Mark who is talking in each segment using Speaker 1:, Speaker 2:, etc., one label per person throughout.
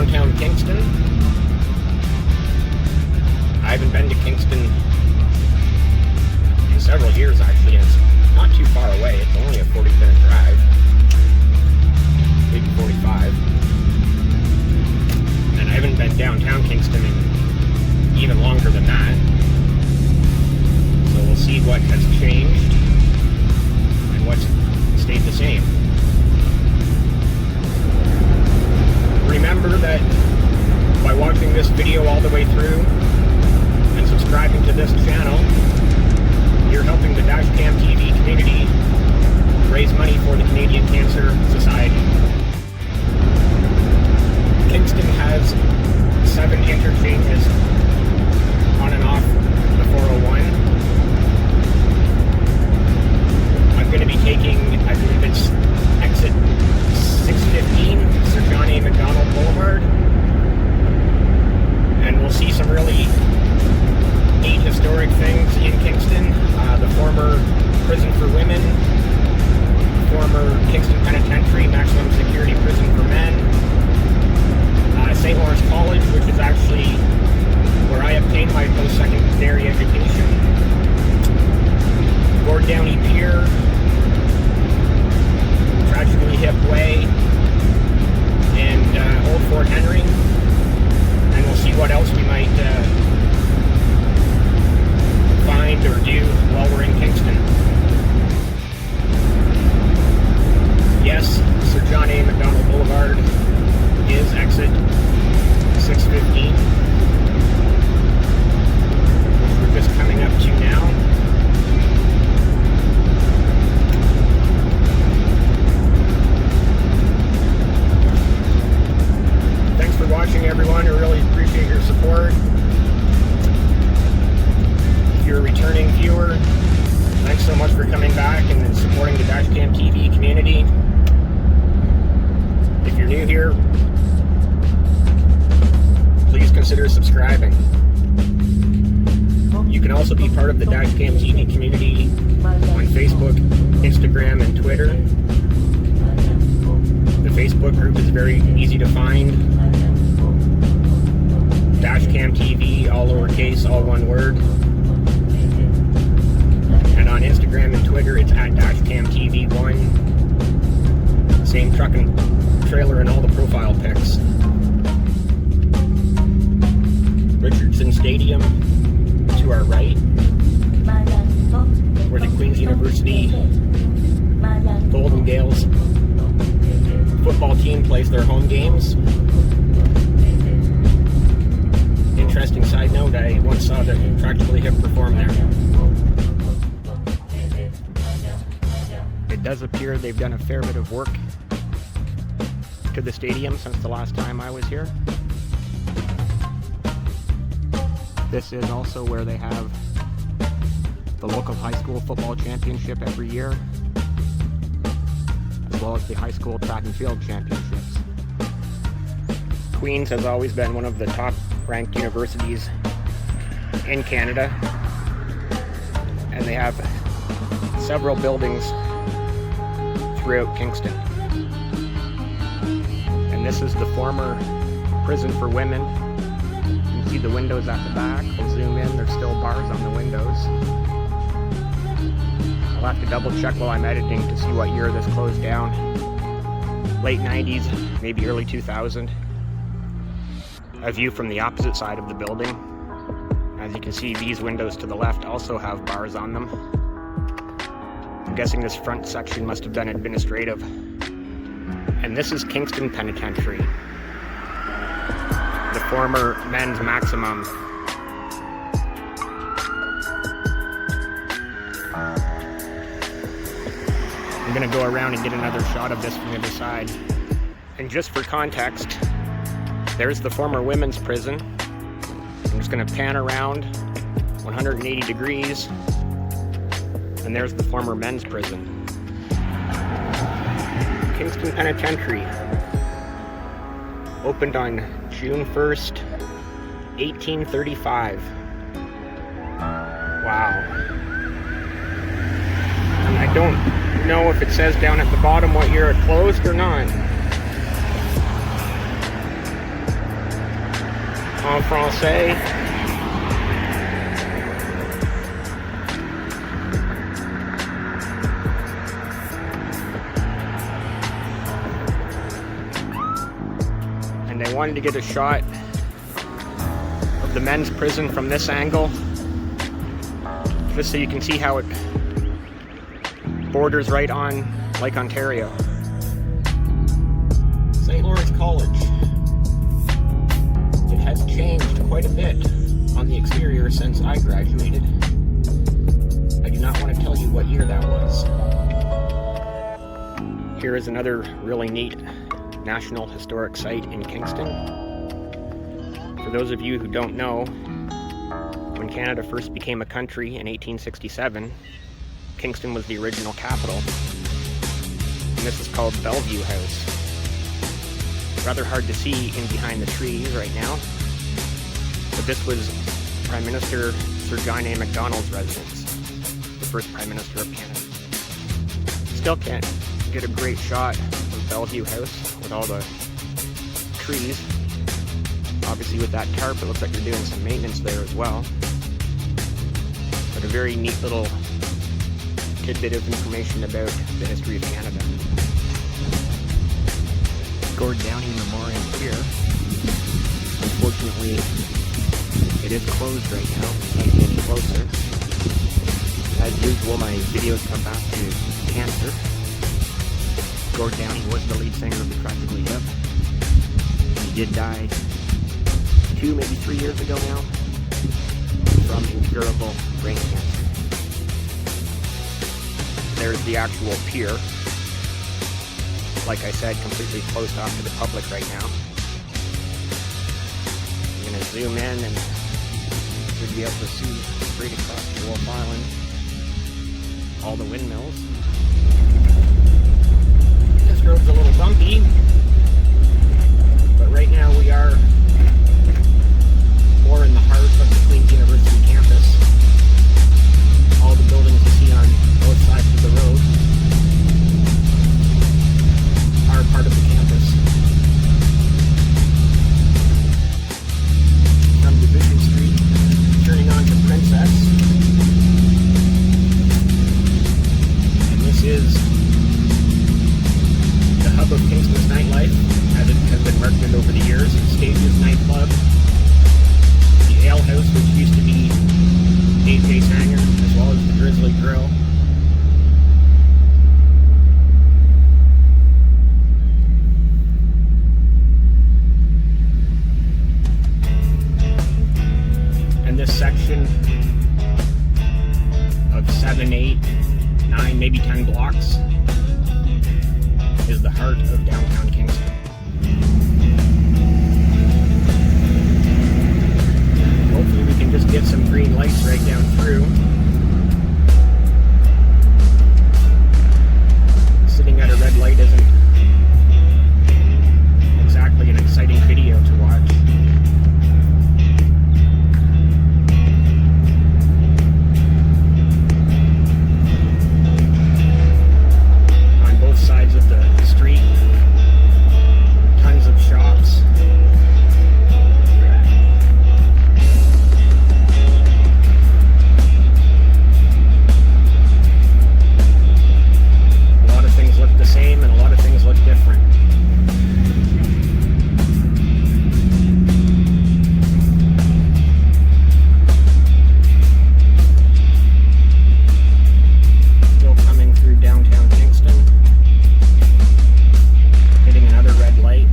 Speaker 1: downtown Kingston. I haven't been to Kingston in several years, actually, and it's not too far away. It's only a 40-minute drive, maybe 45. And I haven't been downtown Kingston in even longer than that. So we'll see what has changed and what's stayed the same. Remember that by watching this video all the way through and subscribing to this channel, you're helping the Dashcam TV community raise money for the Canadian Cancer Society. Kingston has 7 interchanges on and off the 401. I'm going to be taking, I believe it's exit 615, Sir John A. MacDonald Boulevard. And we'll see some really neat historic things in Kingston. The former prison for women, the former Kingston Penitentiary, maximum security prison for men, St. Lawrence College, which is actually where I obtained my post-secondary education, Downie Pier, Tragically Hip Way, and Old Fort Henry. And we'll see what else we might find or do while we're in Kingston. Yes, Sir John A. MacDonald Boulevard is exit 615, which we're just coming up to now. Thanks for watching, everyone. I really appreciate your support. If you're a returning viewer, thanks so much for coming back and supporting the Dashcam TV community. If you're new here, please consider subscribing. You can also be part of the Dashcam TV community on Facebook, Instagram, and Twitter. The Facebook group is very easy to find. Dashcam TV, all lowercase, all one word. And on Instagram and Twitter, it's at Dashcam TV1. Same truck and trailer and all the profile pics. Richardson Stadium to our right, where the Queen's University Golden Gales football team plays their home games. Interesting side note, I once saw the Tragically Hip perform there. It does appear they've done a fair bit of work to the stadium since the last time I was here. This is also where they have the local high school football championship every year, as well as the high school track and field championships. Queen's has always been one of the top ranked universities in Canada, and they have several buildings throughout Kingston. And this is the former prison for women. You can see the windows at the back. We'll zoom in, there's still bars on the windows. I'll have to double check while I'm editing to see what year this closed down. Late 90s, maybe early 2000. A view from the opposite side of the building. As you can see, these windows to the left also have bars on them. I'm guessing this front section must have been administrative. And this is Kingston Penitentiary, the former men's maximum. I'm gonna go around and get another shot of this from the other side. And just for context, there's the former women's prison. I'm just gonna pan around 180 degrees, and there's the former men's prison. Kingston Penitentiary opened on June 1st, 1835. Wow. And I don't know if it says down at the bottom what year it closed or not. En français. And I wanted to get a shot of the men's prison from this angle, just so you can see how it borders right on Lake Ontario. St. Lawrence College. It has changed quite a bit on the exterior since I graduated. I do not want to tell you what year that was. Here is another really neat National Historic Site in Kingston. For those of you who don't know, when Canada first became a country in 1867, Kingston was the original capital. And this is called Bellevue House. Rather hard to see in behind the trees right now, but this was Prime Minister Sir John A. MacDonald's residence, the first Prime Minister of Canada. Still can't get a great shot of Bellevue House with all the trees. Obviously with that tarp, it looks like they're doing some maintenance there as well. But a very neat little tidbit of information about the history of Canada. Downie Memorial Pier. Unfortunately, it is closed right now. Can't get any closer. As usual, my videos come back to cancer. Downie was the lead singer of the Tragically. He did die 2, maybe 3 years ago now from incurable brain cancer. There's the actual pier. Like I said, completely closed off to the public right now. I'm going to zoom in and you'll be able to see straight across the Wolf Island all the windmills. This road's a little bumpy, but right now we are more in the heart of the Queen's University campus. All the buildings you see on both sides of the road are part of the campus. From Division Street, turning on to Princess. And this is the hub of Kingston's nightlife, as it has been marketed over the years. Stages nightclub, the Ale House, which used to be AJ's Hangar, as well as the Grizzly Grill. This section of 7, 8, 9, maybe 10 blocks is the heart of downtown Kingston. Hopefully we can just get some green lights right down through. Sitting at a red light isn't exactly an exciting video to watch. Sides of the street, tons of shops. A lot of things look the same and a lot of things look different. Still coming through downtown Kingston. Another red light.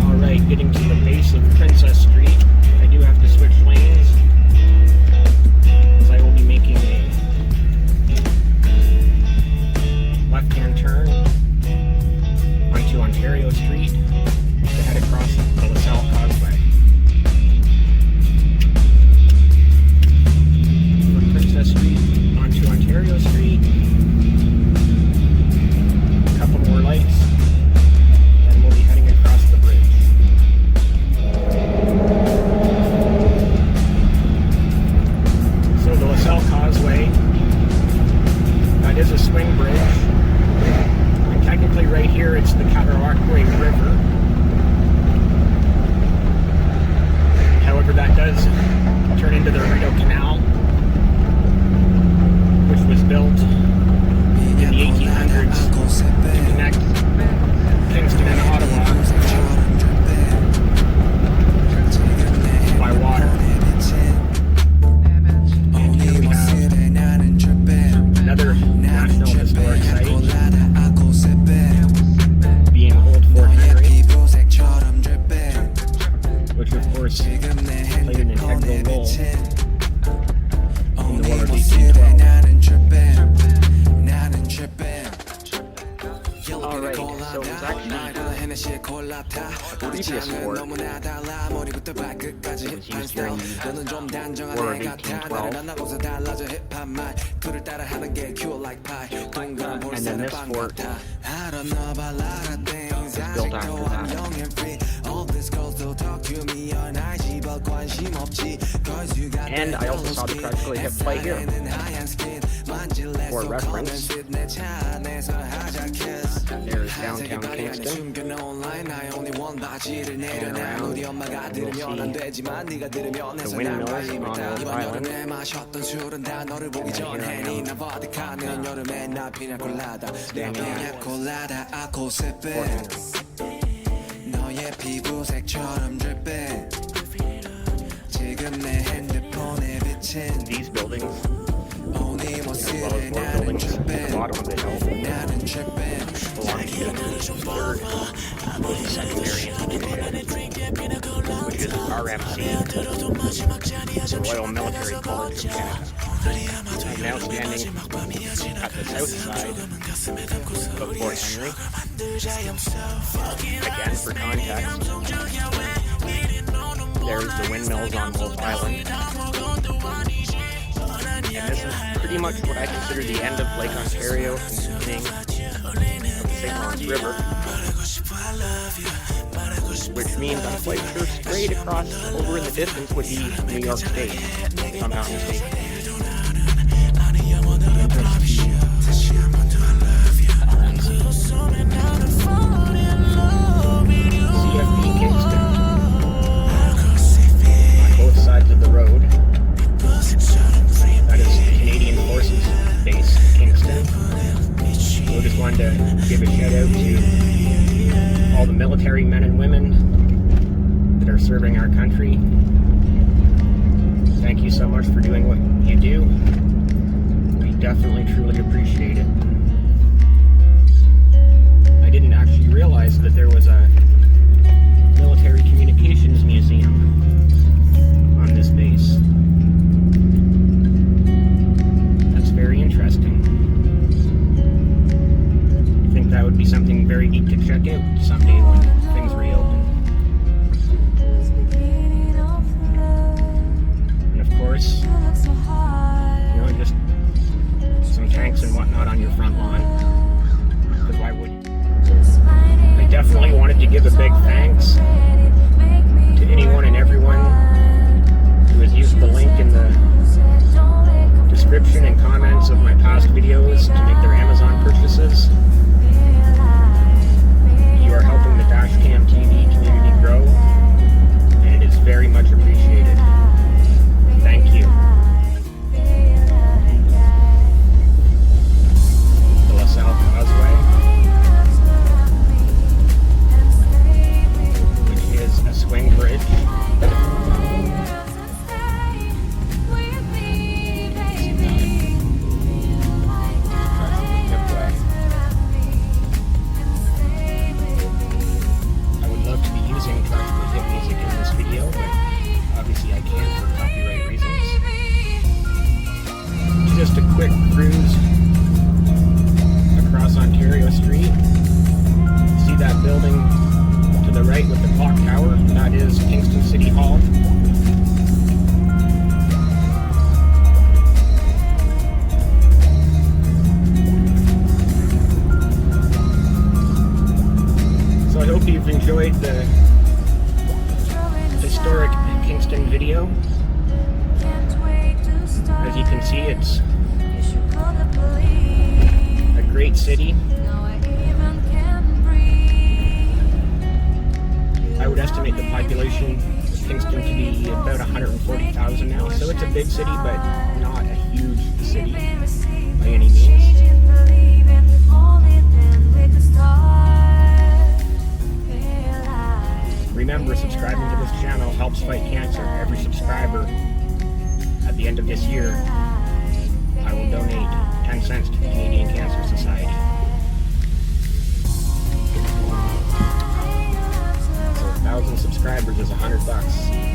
Speaker 1: Alright, getting to the base of Princess Street. I do have to switch lanes, as I will be making a left-hand turn onto Ontario Street to head across the Lasalle Causeway. Street onto Ontario Street, a couple more lights, and we'll be heading across the bridge. which of course played an integral role in the War of 1812. Alright, so it was actually a previous fort that was used during the War of 1812. And then this fort was built after that. And I also saw the Tragically hip play here. For reference, there's downtown Kingston. And around, you'll see the windmills on Ellis Island. And then here standing at Fort Henry. These buildings, as well as more buildings at the bottom of the hill, belong to the 3rd Secondary Institution, which is RMC, the Royal Military College of Canada. I'm now standing at the south side of Fort Henry. Again, for context, there's the windmills on Wolf Island. And this is pretty much what I consider the end of Lake Ontario and the beginning of the St. Lawrence River, which means I'm quite sure straight across over in the distance would be New York State, if I'm not mistaken. CFB Kingston, on both sides of the road. That is Canadian Forces Base Kingston. So I just wanted to give a shout out to all the military men and women that are serving our country. Thank you so much for doing what you do. We definitely, truly appreciate it. I didn't actually realize that there was a military communications museum on this base. Very interesting. I think that would be something very neat to check out someday when things reopen. And of course, just some tanks and whatnot on your front lawn. Because why wouldn't you? I definitely wanted to give a big thanks to anyone and everyone who has used the link in the description and comments of my past videos to make their Amazon purchases. You are helping the Dashcam TV community grow, and it is very much appreciated. Thank you. The Lasalle Causeway, which is a swing bridge. Just a quick cruise across Ontario Street. See that building to the right with the clock tower? That is Kingston City Hall. So I hope you've enjoyed the historic Kingston video. As you can see, it's a great city. I would estimate the population of Kingston to be about 140,000 now, so it's a big city, but not a huge city by any means. Remember, subscribing to this channel helps fight cancer. Every subscriber, at the end of this year, I will donate 10 cents to the Canadian Cancer Society. So 1,000 subscribers. members is $100.